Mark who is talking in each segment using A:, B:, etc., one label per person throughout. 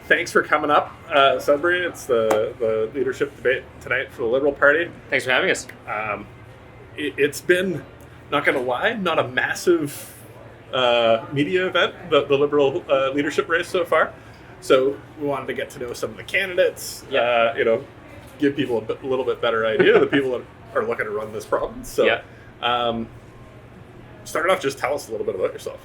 A: thanks for coming up, Sudbury. It's the leadership debate tonight for the Liberal Party.
B: Thanks for having us.
A: It's been, not going to lie, not a massive media event, the Liberal leadership race so far. So we wanted to get to know some of the candidates, give people a little bit better idea of the people that are looking to run this province. So start off, just tell us a little bit about yourself.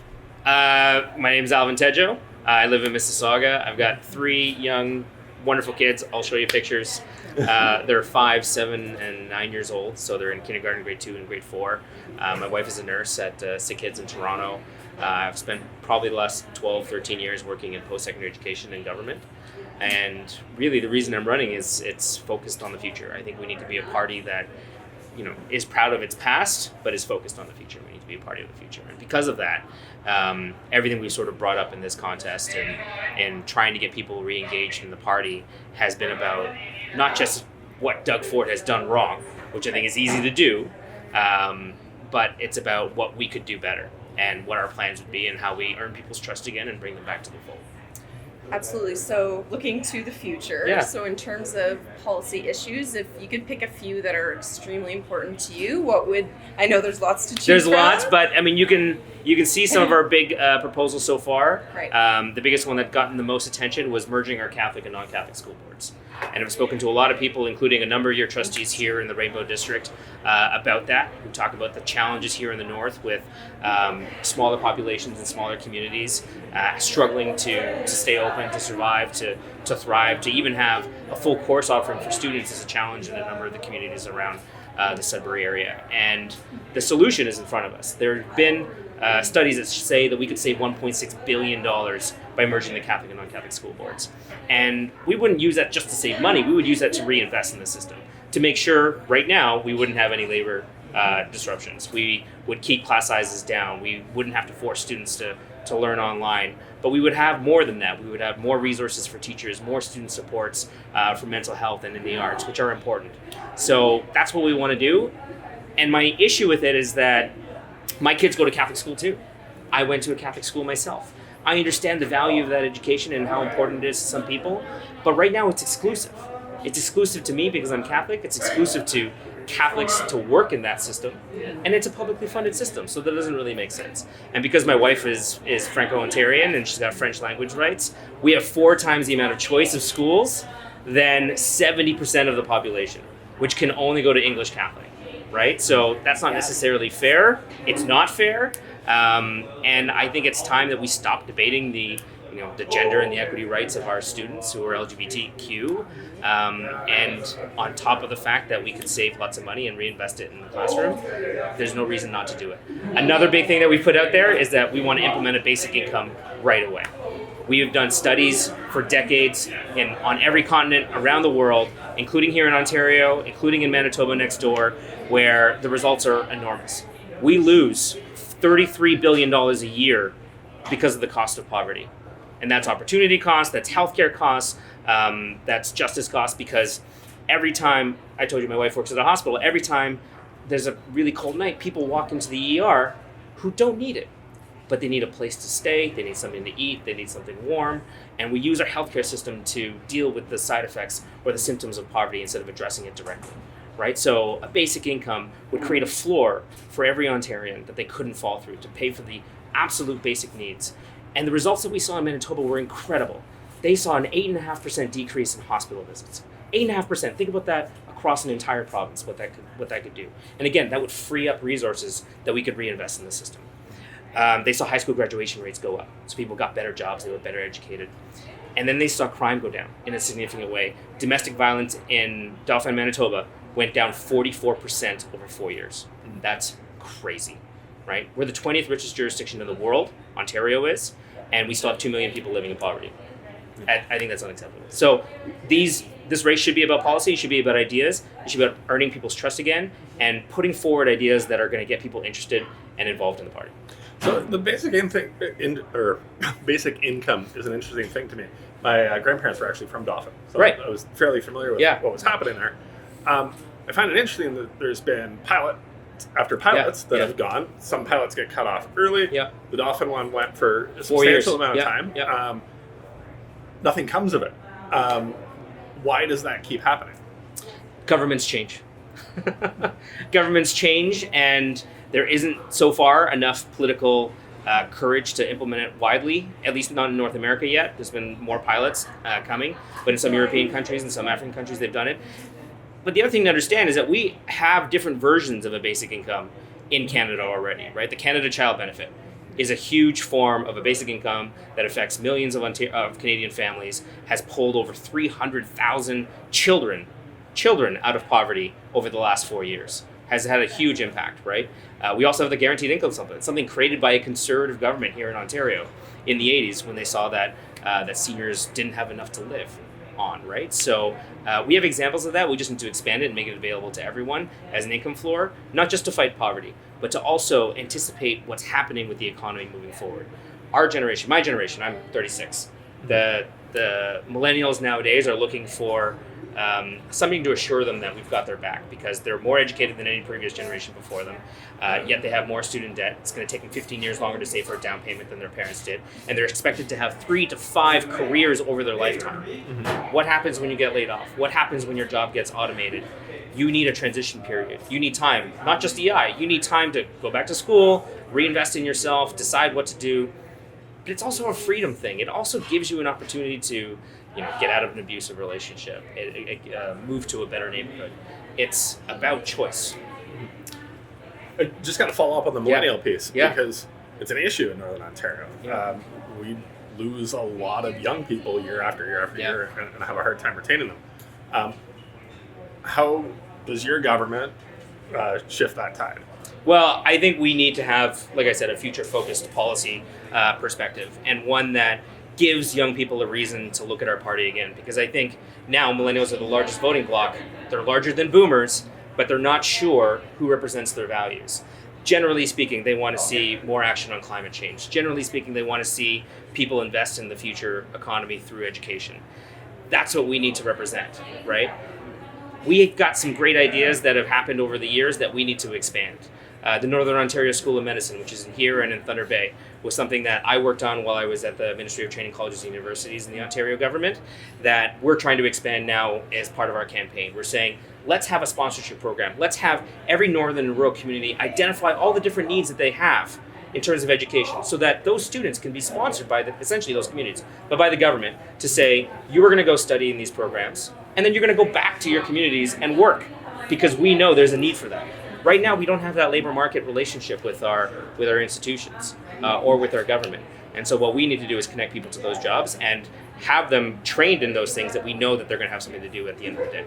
B: My name is Alvin Tedjo. I live in Mississauga. I've got 3 young, wonderful kids. I'll show you pictures. They're 5, 7, and 9 years old, so they're in kindergarten, grade 2, and grade 4. My wife is a nurse at Sick Kids in Toronto. I've spent probably the last 12, 13 years working in post-secondary education and government. And really the reason I'm running is it's focused on the future. I think we need to be a party that is proud of its past, but is focused on the future. We need to be a party of the future. And because of that, everything we sort of brought up in this contest and trying to get people re-engaged in the party has been about not just what Doug Ford has done wrong, which I think is easy to do, but it's about what we could do better and what our plans would be and how we earn people's trust again and bring them back to the fold.
C: Absolutely. So looking to the future, so in terms of policy issues, if you could pick a few that are extremely important to you, I know there's lots to choose from.
B: There's lots, but I mean, you can see some of our big proposals so far.
C: Right.
B: The biggest one that gotten the most attention was merging our Catholic and non-Catholic school boards. And I've spoken to a lot of people, including a number of your trustees here in the Rainbow District, about that. We talk about the challenges here in the north with smaller populations and smaller communities struggling to stay open, to survive, to thrive, to even have a full course offering for students is a challenge in a number of the communities around the Sudbury area. And the solution is in front of us. There have been studies that say that we could save $1.6 billion by merging the Catholic and non-Catholic school boards. And we wouldn't use that just to save money. We would use that to reinvest in the system, to make sure right now we wouldn't have any labor disruptions. We would keep class sizes down. We wouldn't have to force students to learn online. But we would have more than that. We would have more resources for teachers, more student supports for mental health and in the arts, which are important. So that's what we want to do. And my issue with it is that my kids go to Catholic school too. I went to a Catholic school myself. I understand the value of that education and how important it is to some people, but right now it's exclusive. It's exclusive to me because I'm Catholic. It's exclusive to Catholics to work in that system, and it's a publicly funded system, so that doesn't really make sense. And because my wife is Franco-Ontarian and she's got French language rights, we have 4 times the amount of choice of schools than 70% of the population, which can only go to English Catholic, right? So that's not necessarily fair. It's not fair. And I think it's time that we stop debating the gender and the equity rights of our students who are LGBTQ, and on top of the fact that we could save lots of money and reinvest it in the classroom, there's no reason not to do it. Another big thing that we put out there is that we want to implement a basic income right away. We have done studies for decades on every continent around the world, including here in Ontario, including in Manitoba next door, where the results are enormous. We lose $33 billion a year because of the cost of poverty. And that's opportunity costs, that's healthcare costs, that's justice costs, because every time, I told you my wife works at a hospital, every time there's a really cold night, people walk into the ER who don't need it, but they need a place to stay, they need something to eat, they need something warm, and we use our healthcare system to deal with the side effects or the symptoms of poverty instead of addressing it directly. Right? So a basic income would create a floor for every Ontarian that they couldn't fall through to pay for the absolute basic needs. And the results that we saw in Manitoba were incredible. They saw an 8.5% decrease in hospital visits. 8.5%. Think about that across an entire province, what that could do. And again, that would free up resources that we could reinvest in the system. They saw high school graduation rates go up. So people got better jobs, they were better educated. And then they saw crime go down in a significant way. Domestic violence in Dauphin, Manitoba went down 44% over 4 years. And that's crazy, right? We're the 20th richest jurisdiction in the world, Ontario is, and we still have 2 million people living in poverty. I think that's unacceptable. So this race should be about policy, it should be about ideas, it should be about earning people's trust again, and putting forward ideas that are going to get people interested and involved in the party.
A: So the basic income is an interesting thing to me. My grandparents were actually from Dauphin, so I was fairly familiar with what was happening there. I find it interesting that there's been pilot after pilots that have gone. Some pilots get cut off early. The Dauphin one went for a substantial amount of time. nothing comes of it. Why does that keep happening?
B: Governments change. Governments change, and there isn't so far enough political courage to implement it widely, at least not in North America yet. There's been more pilots coming, but in some European countries and some African countries, they've done it. But the other thing to understand is that we have different versions of a basic income in Canada already, right? The Canada Child Benefit is a huge form of a basic income that affects millions of Canadian families, has pulled over 300,000 children out of poverty over the last 4 years, has had a huge impact, right? We also have the guaranteed income supplement, something created by a conservative government here in Ontario in the 80s when they saw that that seniors didn't have enough to live on, right? So we have examples of that. We just need to expand it and make it available to everyone as an income floor, not just to fight poverty, but to also anticipate what's happening with the economy moving forward. Our generation, my generation, I'm 36. The millennials nowadays are looking for something to assure them that we've got their back, because they're more educated than any previous generation before them, yet they have more student debt. It's going to take them 15 years longer to save for a down payment than their parents did, and they're expected to have 3 to 5 careers over their lifetime. Mm-hmm. What happens when you get laid off? What happens when your job gets automated? You need a transition period. You need time, not just EI. You need time to go back to school, reinvest in yourself, decide what to do. But it's also a freedom thing. It also gives you an opportunity to, get out of an abusive relationship, move to a better neighborhood. It's about choice.
A: I just got to follow up on the millennial piece, because it's an issue in Northern Ontario.
B: Yeah.
A: We lose a lot of young people year after year after year, and have a hard time retaining them. How does your government shift that tide?
B: Well, I think we need to have, like I said, a future-focused policy perspective, and one that gives young people a reason to look at our party again. Because I think now millennials are the largest voting bloc. They're larger than boomers, but they're not sure who represents their values. Generally speaking, they want to see more action on climate change. Generally speaking, they want to see people invest in the future economy through education. That's what we need to represent, right? We've got some great ideas that have happened over the years that we need to expand. The Northern Ontario School of Medicine, which is in here and in Thunder Bay, was something that I worked on while I was at the Ministry of Training Colleges and Universities in the Ontario government, that we're trying to expand now as part of our campaign. We're saying, let's have a sponsorship program. Let's have every northern and rural community identify all the different needs that they have in terms of education, so that those students can be sponsored by essentially those communities, but by the government, to say, you are going to go study in these programs, and then you're going to go back to your communities and work, because we know there's a need for that. Right now, we don't have that labor market relationship with our institutions or with our government. And so what we need to do is connect people to those jobs and have them trained in those things that we know that they're going to have something to do at the end of the day.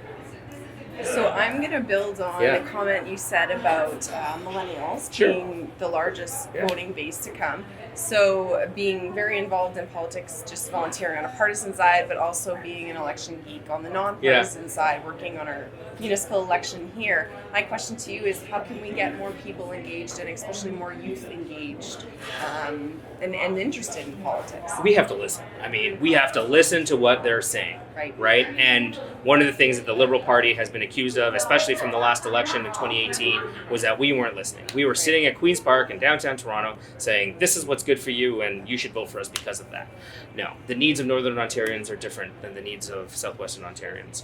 C: So I'm going to build on the comment you said about millennials being the largest voting base to come. So being very involved in politics, just volunteering on a partisan side, but also being an election geek on the non-partisan side, working on our municipal election here. My question to you is, how can we get more people engaged, and especially more youth engaged and interested in politics?
B: We have to listen. I mean, we have to listen to what they're saying, right? And one of the things that the Liberal Party has been accused of, especially from the last election in 2018, was that we weren't listening. We were sitting at Queen's Park in downtown Toronto saying, this is what's good for you and you should vote for us because of that. No, the needs of Northern Ontarians are different than the needs of Southwestern Ontarians.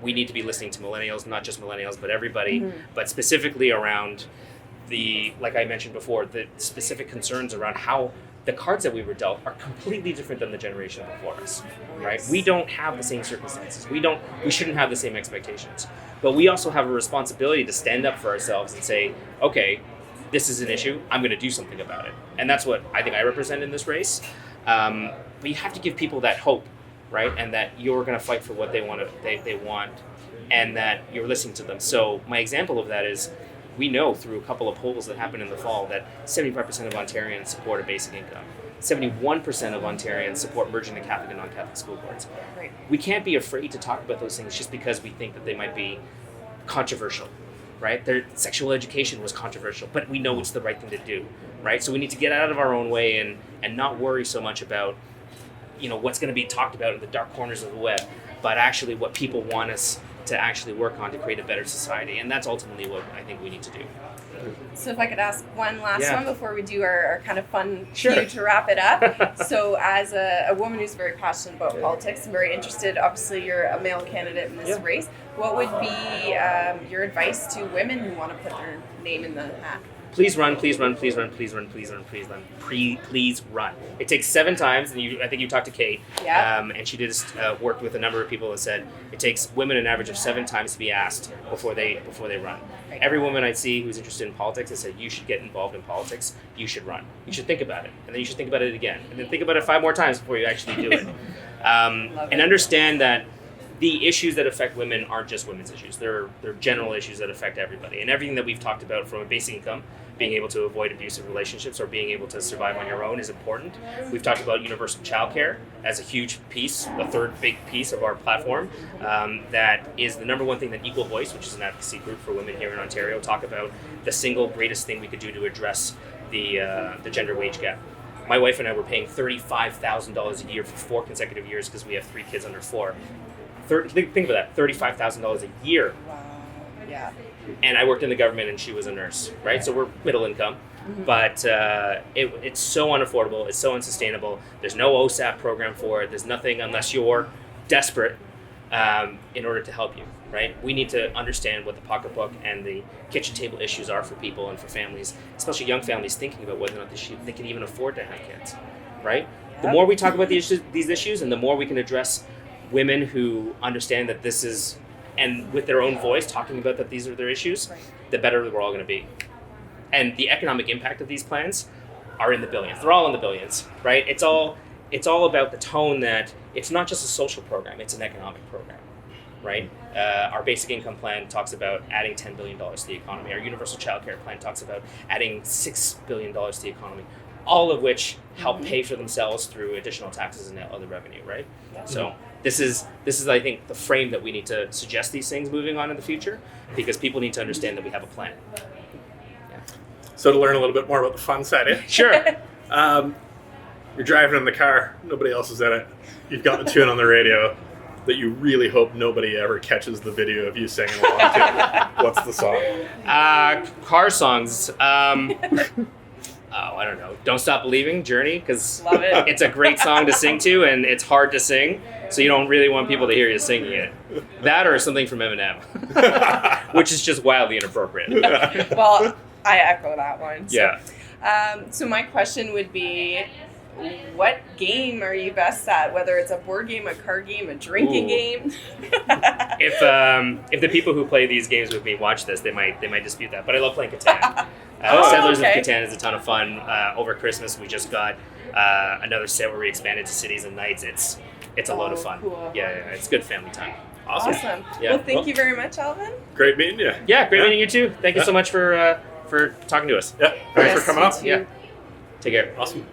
B: We need to be listening to millennials, not just millennials, but everybody, but specifically around like I mentioned before, the specific concerns around how the cards that we were dealt are completely different than the generation before us, right? We don't have the same circumstances. We shouldn't have the same expectations. But we also have a responsibility to stand up for ourselves and say, okay, this is an issue, I'm going to do something about it. And that's what I think I represent in this race. But you have to give people that hope, right? And that you're going to fight for what they want, and that you're listening to them. So my example of that is, we know through a couple of polls that happened in the fall that 75% of Ontarians support a basic income. 71% of Ontarians support merging the Catholic and non-Catholic school boards.
C: Right.
B: We can't be afraid to talk about those things just because we think that they might be controversial, right? Their sexual education was controversial, but we know it's the right thing to do, right? So we need to get out of our own way and not worry so much about, what's going to be talked about in the dark corners of the web, but actually what people want us to actually work on to create a better society. And that's ultimately what I think we need to do.
C: So if I could ask one last
B: Yeah.
C: one before we do our kind of fun
B: Sure.
C: few to wrap it up. So as a woman who's very passionate about politics and very interested, obviously you're a male candidate in this
B: Yeah.
C: race, what would be your advice to women who want to put their name in the hat?
B: Please run, please run, please run, please run, please run, please run, please run. It takes 7 times, and I think you talked to Kate,
C: Yeah.
B: and she did worked with a number of people that said it takes women an average of 7 times to be asked before they run.
C: Right.
B: Every woman I see who's interested in politics has said, you should get involved in politics, you should run. You should think about it, and then you should think about it again, and then think about it 5 more times before you actually do it. And understand that the issues that affect women aren't just women's issues. They're general issues that affect everybody. And everything that we've talked about, from a basic income, being able to avoid abusive relationships, or being able to survive on your own, is important. We've talked about universal childcare as a huge piece, the third big piece of our platform. That is the number one thing that Equal Voice, which is an advocacy group for women here in Ontario, talk about the single greatest thing we could do to address the gender wage gap. My wife and I were paying $35,000 a year for 4 consecutive years because we have 3 kids under 4. Think about that, $35,000 a year.
C: Wow. Yeah.
B: And I worked in the government, and she was a nurse, right? So we're middle income, but it's so unaffordable. It's so unsustainable. There's no OSAP program for it. There's nothing unless you're desperate in order to help you, right? We need to understand what the pocketbook and the kitchen table issues are for people and for families, especially young families thinking about whether or not they can even afford to have kids, right? The more we talk about these issues, and the more we can address women who understand that this is, and with their own voice talking about that these are their issues, the better we're all going to be. And the economic impact of these plans are in the billions. They're all in the billions, right? It's all about the tone that it's not just a social program, it's an economic program, right? Our basic income plan talks about adding $10 billion to the economy. Our universal childcare plan talks about adding $6 billion to the economy, all of which help pay for themselves through additional taxes and other revenue, right? So this is I think the frame that we need to suggest these things moving on in the future, because people need to understand that we have a plan.
A: So to learn a little bit more about the fun side,
B: Sure.
A: You're driving in the car, nobody else is in it. You've got the tune on the radio that you really hope nobody ever catches the video of you singing along to. What's the song?
B: Car songs. I don't know. Don't Stop Believing, Journey, because
C: Love it.
B: it's a great song to sing to, and it's hard to sing, so you don't really want people to hear you singing it. That or something from Eminem, which is just wildly inappropriate.
C: Well, I echo that one. So,
B: Yeah.
C: So my question would be, what game are you best at? Whether it's a board game, a card game, a drinking game?
B: If the people who play these games with me watch this, they might dispute that. But I love playing Catan.
C: Oh,
B: Settlers
C: okay.
B: of Catan is a ton of fun. Over Christmas, we just got another set where we expanded to cities and nights. It's a load of fun.
C: Cool.
B: Yeah, it's good family time.
C: Awesome.
B: Yeah.
C: Well, thank you very much, Alvin.
A: Great meeting you.
B: Yeah, great meeting you too. Thank you so much for talking to us.
A: Yeah, thanks
C: Yes,
A: for coming
C: you
A: up.
C: too.
B: Yeah. Take care.
A: Awesome.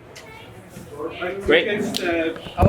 B: Great.
C: Oh.